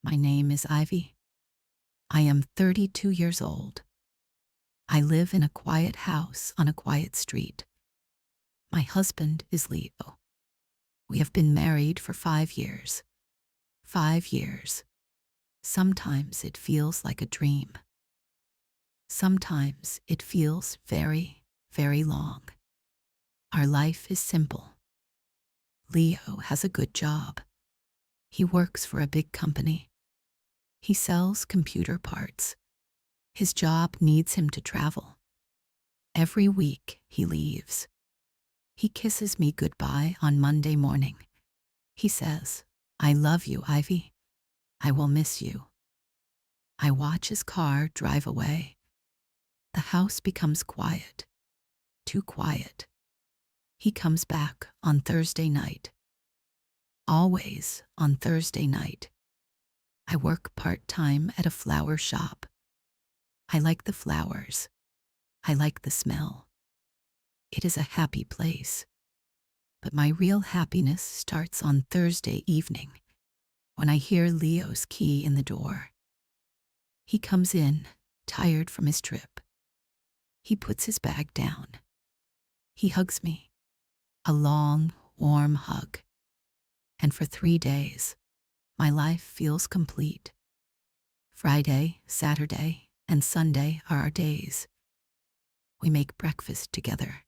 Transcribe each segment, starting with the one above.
My name is Ivy. I am 32 years old. I live in a quiet house on a quiet street. My husband is Leo. We have been married for 5 years. 5 years. Sometimes it feels like a dream. Sometimes it feels very, very long. Our life is simple. Leo has a good job. He works for a big company. He sells computer parts. His job needs him to travel. Every week he leaves. He kisses me goodbye on Monday morning. He says, "I love you, Ivy. I will miss you." I watch his car drive away. The house becomes quiet. Too quiet. He comes back on Thursday night. Always on Thursday night. I work part-time at a flower shop. I like the flowers. I like the smell. It is a happy place. But my real happiness starts on Thursday evening when I hear Leo's key in the door. He comes in, tired from his trip. He puts his bag down. He hugs me. A long, warm hug. And for 3 days, my life feels complete. Friday, Saturday, and Sunday are our days. We make breakfast together.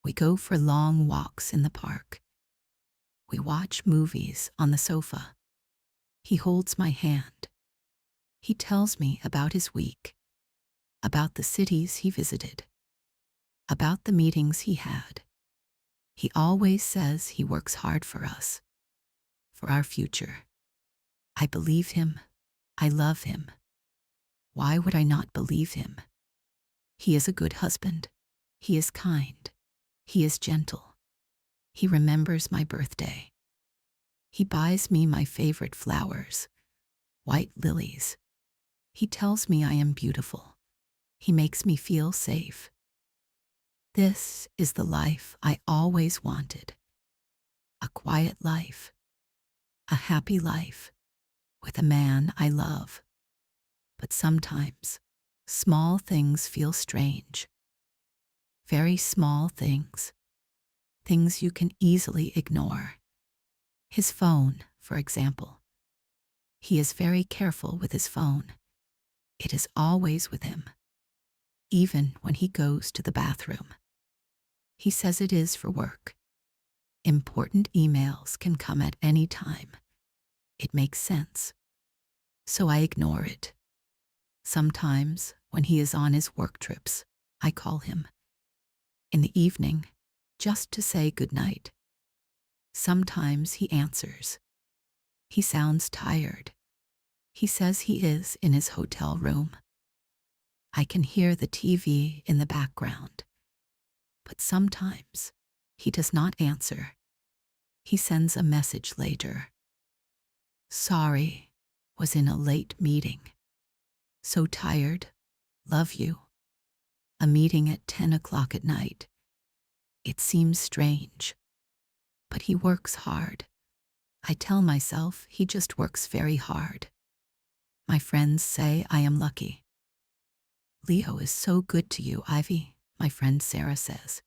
We go for long walks in the park. We watch movies on the sofa. He holds my hand. He tells me about his week, about the cities he visited, about the meetings he had. He always says he works hard for us, for our future. I believe him. I love him. Why would I not believe him? He is a good husband. He is kind. He is gentle. He remembers my birthday. He buys me my favorite flowers, white lilies. He tells me I am beautiful. He makes me feel safe. This is the life I always wanted. A quiet life. A happy life with a man I love. But sometimes, small things feel strange. Very small things. Things you can easily ignore. His phone, for example. He is very careful with his phone. It is always with him, even when he goes to the bathroom. He says it is for work. Important emails can come at any time. It makes sense. So I ignore it. Sometimes, when he is on his work trips, I call him. In the evening, just to say goodnight. Sometimes he answers. He sounds tired. He says he is in his hotel room. I can hear the TV in the background. But sometimes, he does not answer. He sends a message later. "Sorry, was in a late meeting. So tired, love you." A meeting at 10 o'clock at night. It seems strange. But he works hard. I tell myself he just works very hard. My friends say I am lucky. "Leo is so good to you, Ivy," my friend Sarah says.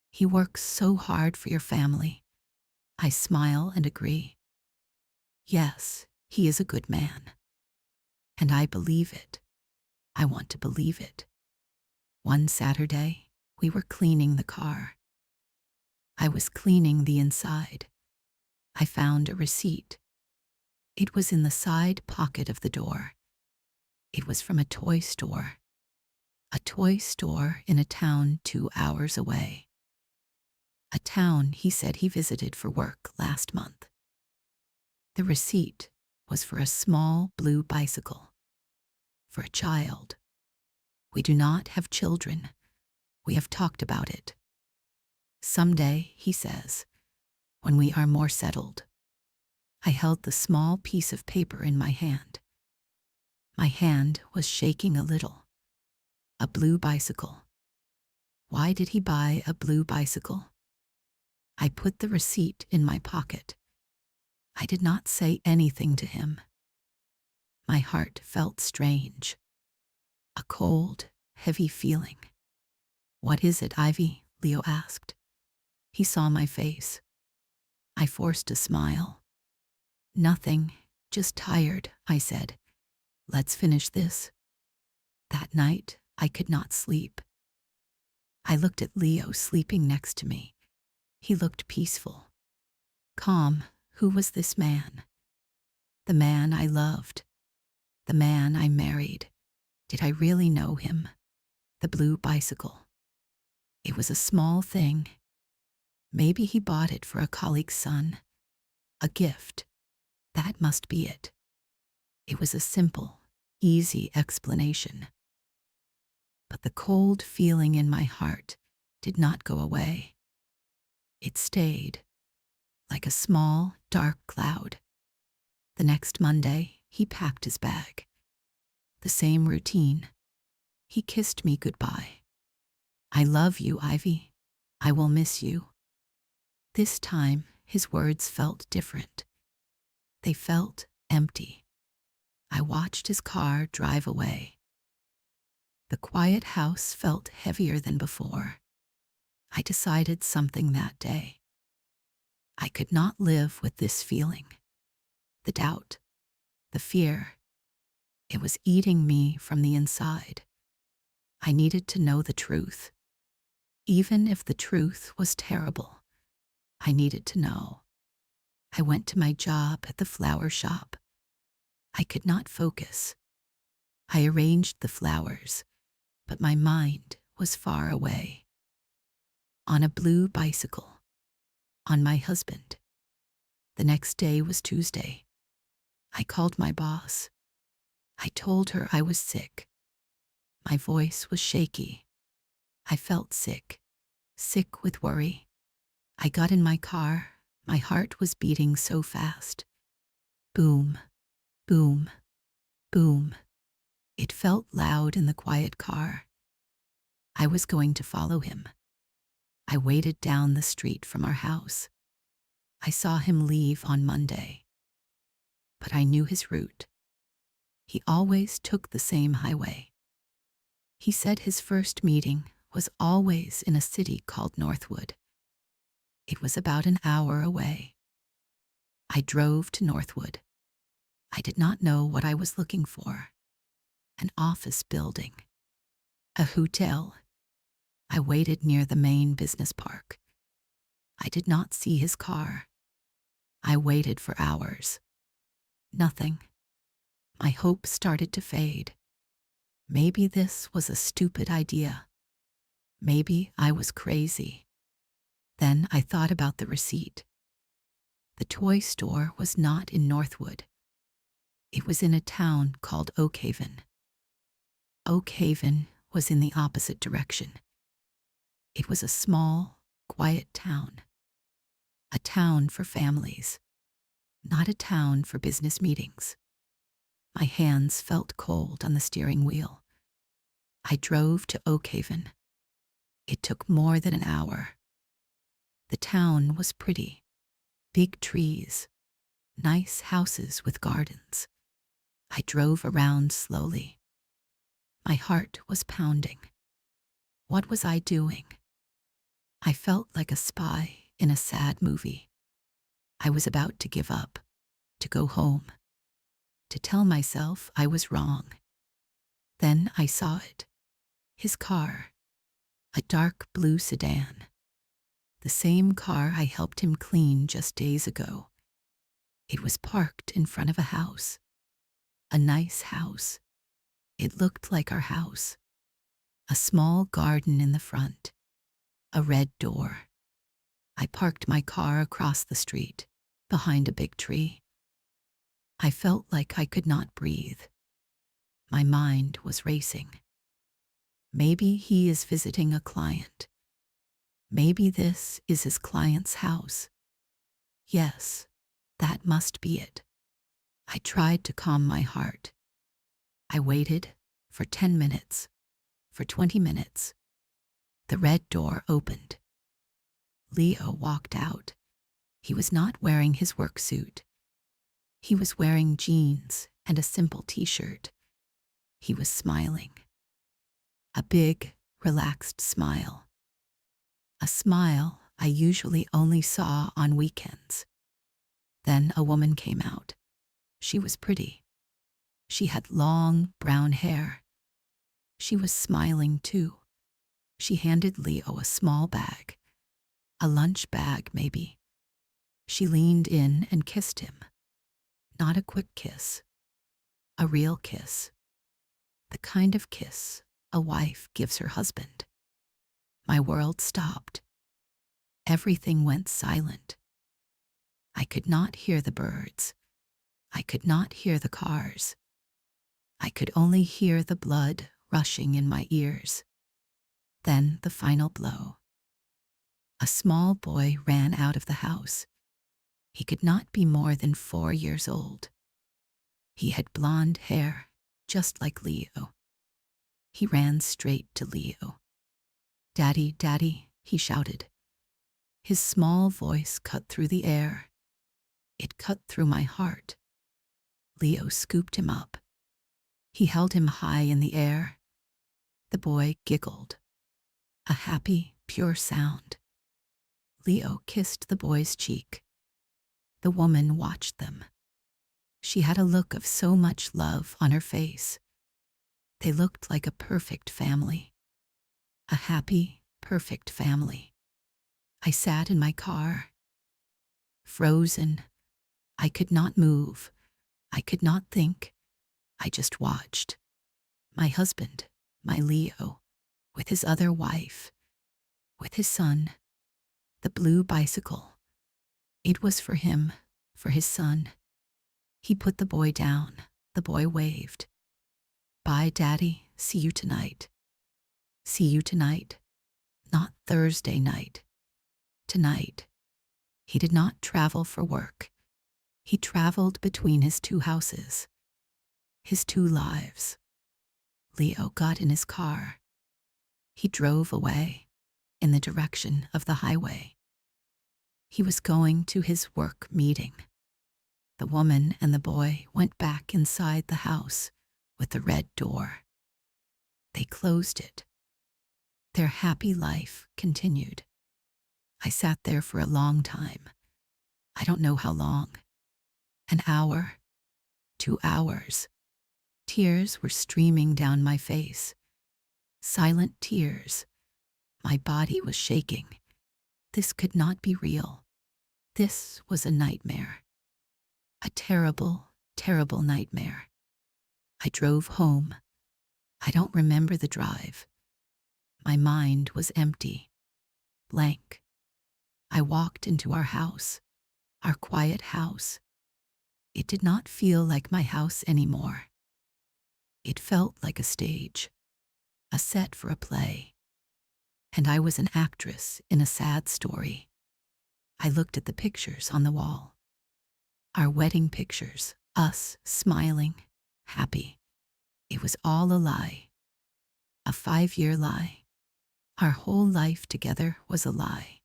"He works so hard for your family." I smile and agree. Yes, he is a good man. And I believe it. I want to believe it. One Saturday, we were cleaning the car. I was cleaning the inside. I found a receipt. It was in the side pocket of the door. It was from a toy store. A toy store in a town 2 hours away. A town he said he visited for work last month. The receipt was for a small blue bicycle. For a child. We do not have children. We have talked about it. Someday, he says, when we are more settled. I held the small piece of paper in my hand. My hand was shaking a little. A blue bicycle. Why did he buy a blue bicycle? I put the receipt in my pocket. I did not say anything to him. My heart felt strange, a cold, heavy feeling. "What is it, Ivy?" Leo asked. He saw my face. I forced a smile. "Nothing, just tired," I said. "Let's finish this." That night, I could not sleep. I looked at Leo sleeping next to me. He looked peaceful, calm. Who was this man? The man I loved. The man I married. Did I really know him? The blue bicycle. It was a small thing. Maybe he bought it for a colleague's son. A gift. That must be it. It was a simple, easy explanation. But the cold feeling in my heart did not go away. It stayed, like a small, dark cloud. The next Monday, he packed his bag. The same routine. He kissed me goodbye. "I love you, Ivy. I will miss you." This time, his words felt different. They felt empty. I watched his car drive away. The quiet house felt heavier than before. I decided something that day. I could not live with this feeling. The doubt, the fear. It was eating me from the inside. I needed to know the truth. Even if the truth was terrible, I needed to know. I went to my job at the flower shop. I could not focus. I arranged the flowers, but my mind was far away. On a blue bicycle. On my husband. The next day was Tuesday. I called my boss. I told her I was sick. My voice was shaky. I felt sick with worry. I got in my car. My heart was beating so fast. Boom, boom, boom. It felt loud in the quiet car. I was going to follow him. I waited down the street from our house. I saw him leave on Monday. But I knew his route. He always took the same highway. He said his first meeting was always in a city called Northwood. It was about an hour away. I drove to Northwood. I did not know what I was looking for. An office building. A hotel. I waited near the main business park. I did not see his car. I waited for hours. Nothing. My hope started to fade. Maybe this was a stupid idea. Maybe I was crazy. Then I thought about the receipt. The toy store was not in Northwood. It was in a town called Oakhaven. Oakhaven was in the opposite direction. It was a small, quiet town. A town for families, not a town for business meetings. My hands felt cold on the steering wheel. I drove to Oakhaven. It took more than an hour. The town was pretty. Big trees, nice houses with gardens. I drove around slowly. My heart was pounding. What was I doing? I felt like a spy in a sad movie. I was about to give up, to go home, to tell myself I was wrong. Then I saw it. His car, a dark blue sedan. The same car I helped him clean just days ago. It was parked in front of a house. A nice house. It looked like our house. A small garden in the front. A red door. I parked my car across the street, behind a big tree. I felt like I could not breathe. My mind was racing. Maybe he is visiting a client. Maybe this is his client's house. Yes, that must be it. I tried to calm my heart. I waited for 10 minutes, for 20 minutes. The red door opened. Leo walked out. He was not wearing his work suit. He was wearing jeans and a simple t-shirt. He was smiling. A big, relaxed smile. A smile I usually only saw on weekends. Then a woman came out. She was pretty. She had long, brown hair. She was smiling too. She handed Leo a small bag. A lunch bag, maybe. She leaned in and kissed him. Not a quick kiss. A real kiss. The kind of kiss a wife gives her husband. My world stopped. Everything went silent. I could not hear the birds. I could not hear the cars. I could only hear the blood rushing in my ears. Then the final blow. A small boy ran out of the house. He could not be more than 4 years old. He had blonde hair, just like Leo. He ran straight to Leo. "Daddy, Daddy," he shouted. His small voice cut through the air. It cut through my heart. Leo scooped him up. He held him high in the air. The boy giggled. A happy, pure sound. Leo kissed the boy's cheek. The woman watched them. She had a look of so much love on her face. They looked like a perfect family. A happy, perfect family. I sat in my car. Frozen. I could not move. I could not think. I just watched. My husband, my Leo, with his other wife, with his son, the blue bicycle. It was for him, for his son. He put the boy down. The boy waved. "Bye, Daddy. See you tonight." See you tonight. Not Thursday night. Tonight. He did not travel for work. He traveled between his 2 houses. His 2 lives. Leo got in his car. He drove away, in the direction of the highway. He was going to his work meeting. The woman and the boy went back inside the house with the red door. They closed it. Their happy life continued. I sat there for a long time. I don't know how long. An hour, 2 hours. Tears were streaming down my face. Silent tears. My body was shaking. This could not be real. This was a nightmare. A terrible, terrible nightmare. I drove home. I don't remember the drive. My mind was empty, blank. I walked into our house, our quiet house. It did not feel like my house anymore. It felt like a stage, a set for a play. And I was an actress in a sad story. I looked at the pictures on the wall. Our wedding pictures, us smiling, happy. It was all a lie. A 5-year lie. Our whole life together was a lie.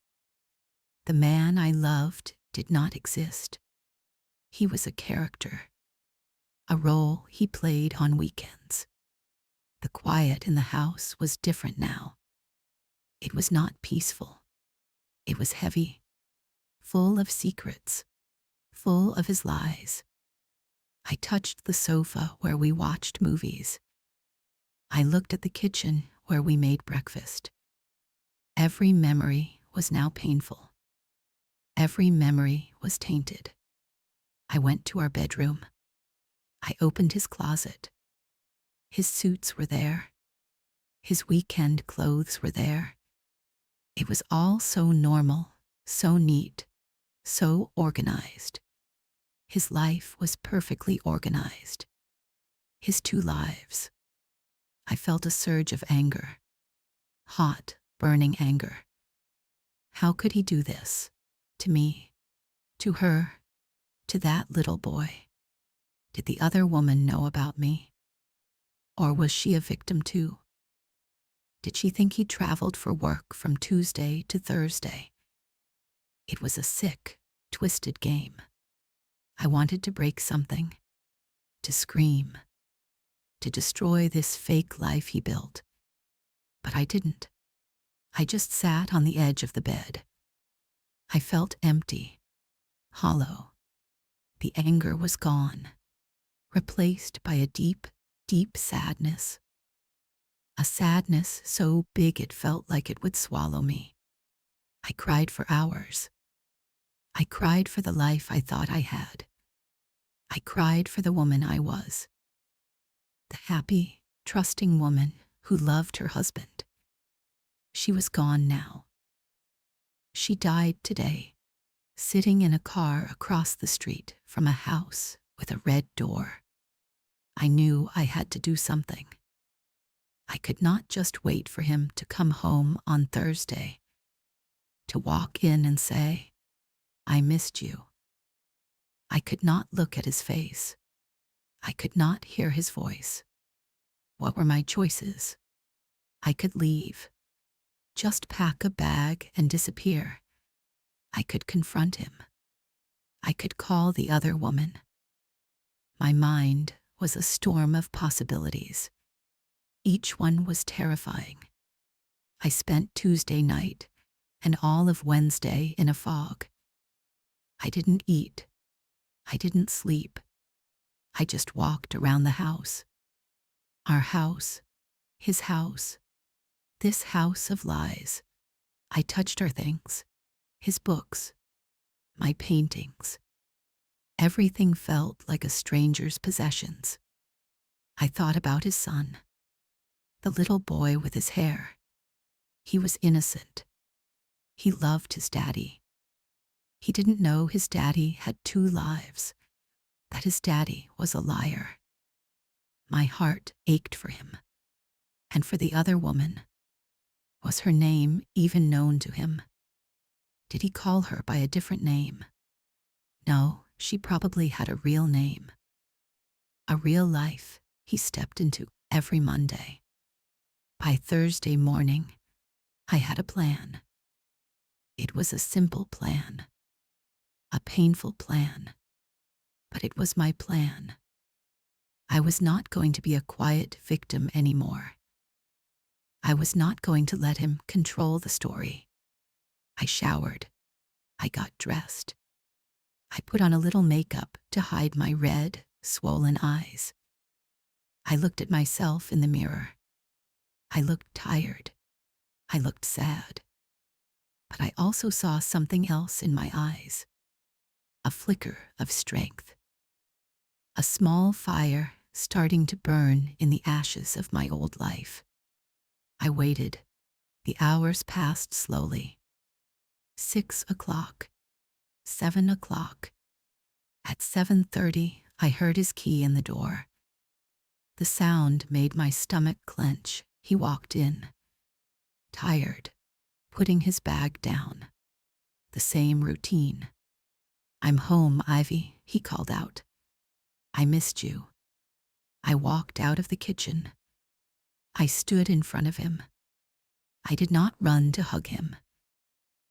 The man I loved did not exist. He was a character, a role he played on weekends. The quiet in the house was different now. It was not peaceful. It was heavy, full of secrets, full of his lies. I touched the sofa where we watched movies. I looked at the kitchen where we made breakfast. Every memory was now painful. Every memory was tainted. I went to our bedroom. I opened his closet. His suits were there. His weekend clothes were there. It was all so normal, so neat, so organized. His life was perfectly organized. His 2 lives. I felt a surge of anger. Hot, burning anger. How could he do this? To me? To her? To that little boy? Did the other woman know about me? Or was she a victim too? Did she think he traveled for work from Tuesday to Thursday? It was a sick, twisted game. I wanted to break something, to scream, to destroy this fake life he built. But I didn't. I just sat on the edge of the bed. I felt empty, hollow. The anger was gone, replaced by a deep, deep sadness. A sadness so big it felt like it would swallow me. I cried for hours. I cried for the life I thought I had. I cried for the woman I was. The happy, trusting woman who loved her husband. She was gone now. She died today, sitting in a car across the street from a house with a red door. I knew I had to do something. I could not just wait for him to come home on Thursday, to walk in and say, "I missed you." I could not look at his face. I could not hear his voice. What were my choices? I could leave, just pack a bag and disappear. I could confront him. I could call the other woman. My mind was a storm of possibilities. Each one was terrifying. I spent Tuesday night and all of Wednesday in a fog. I didn't eat. I didn't sleep. I just walked around the house. Our house, his house, this house of lies. I touched our things, his books, my paintings. Everything felt like a stranger's possessions. I thought about his son, the little boy with his hair. He was innocent. He loved his daddy. He didn't know his daddy had 2 lives, that his daddy was a liar. My heart ached for him, and for the other woman. Was her name even known to him? Did he call her by a different name? No, she probably had a real name. A real life he stepped into every Monday. By Thursday morning, I had a plan. It was a simple plan, a painful plan, but it was my plan. I was not going to be a quiet victim anymore. I was not going to let him control the story. I showered. I got dressed. I put on a little makeup to hide my red, swollen eyes. I looked at myself in the mirror. I looked tired. I looked sad. But I also saw something else in my eyes. A flicker of strength. A small fire starting to burn in the ashes of my old life. I waited. The hours passed slowly. 6 o'clock. 7 o'clock. At 7:30, I heard his key in the door. The sound made my stomach clench. He walked in, tired, putting his bag down. The same routine. "I'm home, Ivy," he called out. "I missed you." I walked out of the kitchen. I stood in front of him. I did not run to hug him.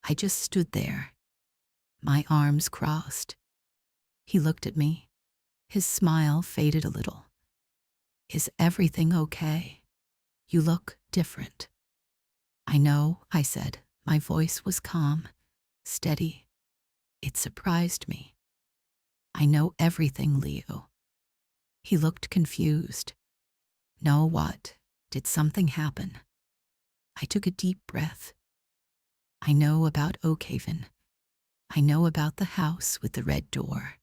I just stood there, my arms crossed. He looked at me. His smile faded a little. "Is everything okay? You look different." "I know," I said. My voice was calm, steady. It surprised me. "I know everything, Leo." He looked confused. "Know what? Did something happen?" I took a deep breath. "I know about Oakhaven. I know about the house with the red door."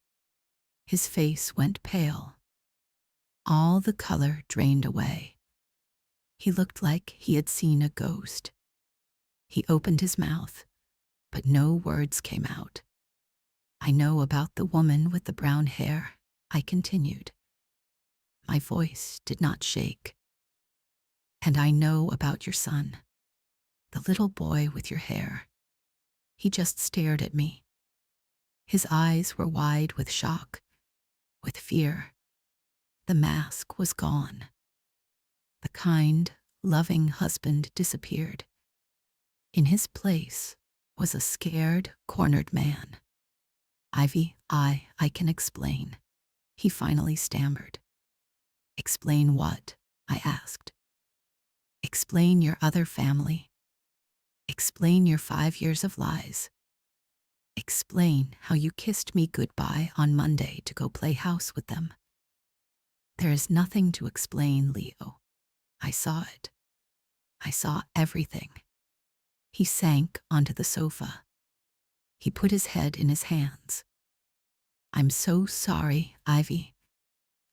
His face went pale. All the color drained away. He looked like he had seen a ghost. He opened his mouth, but no words came out. "I know about the woman with the brown hair," I continued. My voice did not shake. "And I know about your son, the little boy with your hair." He just stared at me. His eyes were wide with shock, with fear. The mask was gone. The kind, loving husband disappeared. In his place was a scared, cornered man. "Ivy, I can explain." he finally stammered. Explain what? I asked. Explain your other family. Explain your 5 years of lies. Explain how you kissed me goodbye on Monday to go play house with them. There is nothing to explain, Leo. I saw it. I saw everything. He sank onto the sofa. He put his head in his hands. I'm so sorry, Ivy.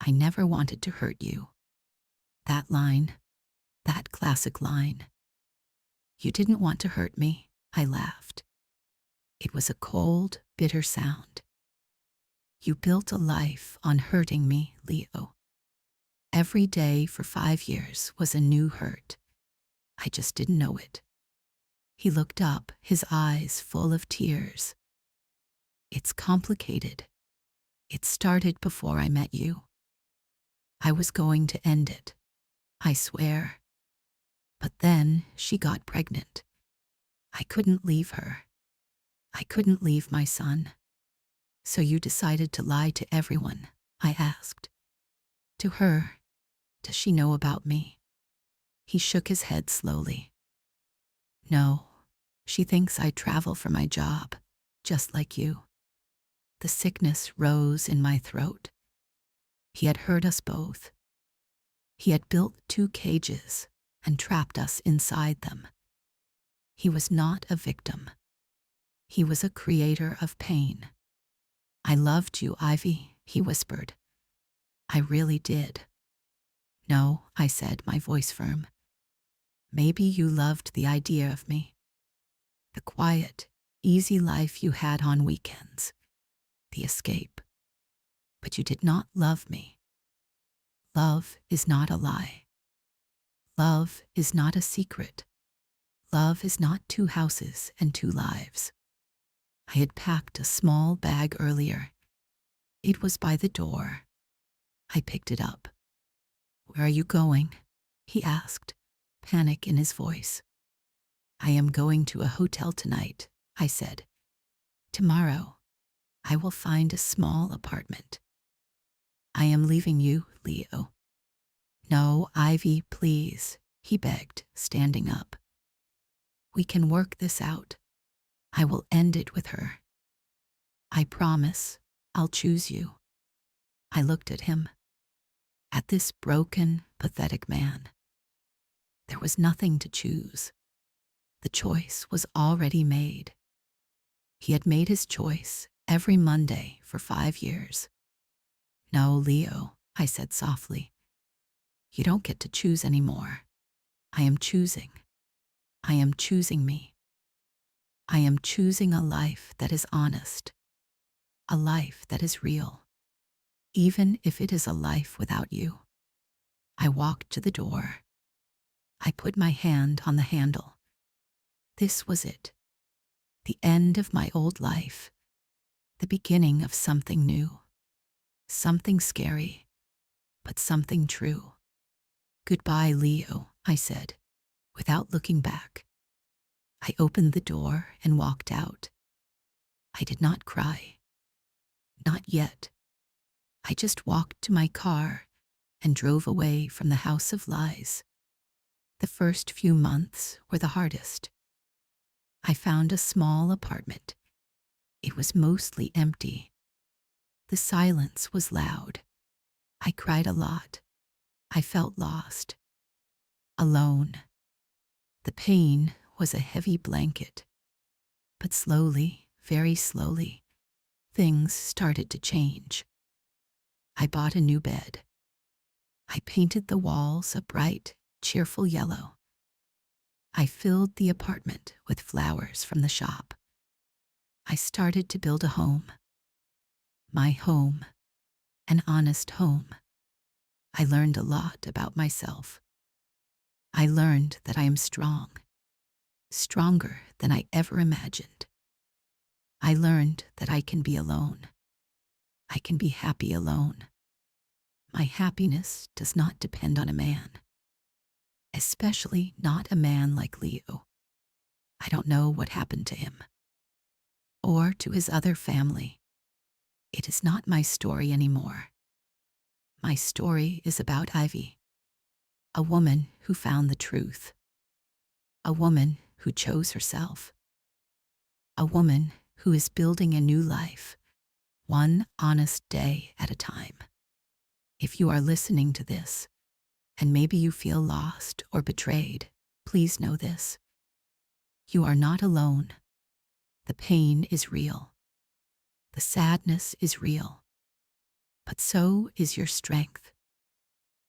I never wanted to hurt you. That line, that classic line. You didn't want to hurt me, I laughed. It was a cold, bitter sound. You built a life on hurting me, Leo. Every day for 5 years was a new hurt. I just didn't know it. He looked up, his eyes full of tears. It's complicated. It started before I met you. I was going to end it, I swear. But then she got pregnant. I couldn't leave her. I couldn't leave my son. So you decided to lie to everyone, I asked. To her. Does she know about me? He shook his head slowly. No, she thinks I travel for my job, just like you. The sickness rose in my throat. He had hurt us both. He had built 2 cages and trapped us inside them. He was not a victim. He was a creator of pain. I loved you, Ivy, he whispered. I really did. No, I said, my voice firm. Maybe you loved the idea of me. The quiet, easy life you had on weekends. The escape. But you did not love me. Love is not a lie. Love is not a secret. Love is not 2 houses and 2 lives. I had packed a small bag earlier. It was by the door. I picked it up. Where are you going? He asked, panic in his voice. I am going to a hotel tonight, I said. Tomorrow, I will find a small apartment. I am leaving you, Leo. No, Ivy, please, he begged, standing up. We can work this out. I will end it with her. I promise I'll choose you. I looked at him, at this broken, pathetic man. There was nothing to choose. The choice was already made. He had made his choice every Monday for 5 years. No, Leo, I said softly. You don't get to choose anymore. I am choosing. I am choosing me. I am choosing a life that is honest, a life that is real, even if it is a life without you. I walked to the door. I put my hand on the handle. This was it, the end of my old life, the beginning of something new, something scary, but something true. Goodbye, Leo, I said, without looking back. I opened the door and walked out. I did not cry. Not yet. I just walked to my car and drove away from the house of lies. The first few months were the hardest. I found a small apartment. It was mostly empty. The silence was loud. I cried a lot. I felt lost. Alone. The pain was a heavy blanket. But slowly, very slowly, things started to change. I bought a new bed. I painted the walls a bright, cheerful yellow. I filled the apartment with flowers from the shop. I started to build a home. My home. An honest home. I learned a lot about myself. I learned that I am strong. Stronger than I ever imagined. I learned that I can be alone. I can be happy alone. My happiness does not depend on a man. Especially not a man like Leo. I don't know what happened to him. Or to his other family. It is not my story anymore. My story is about Ivy, a woman who found the truth, a woman who chose herself, a woman who is building a new life, one honest day at a time. If you are listening to this, and maybe you feel lost or betrayed, please know this. You are not alone. The pain is real. The sadness is real. But so is your strength.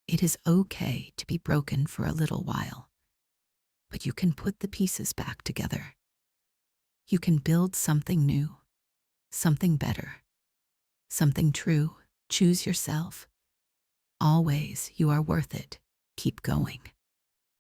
It is okay to be broken for a little while, but you can put the pieces back together. You can build something new, something better, something true. Choose yourself. Always, you are worth it. Keep going.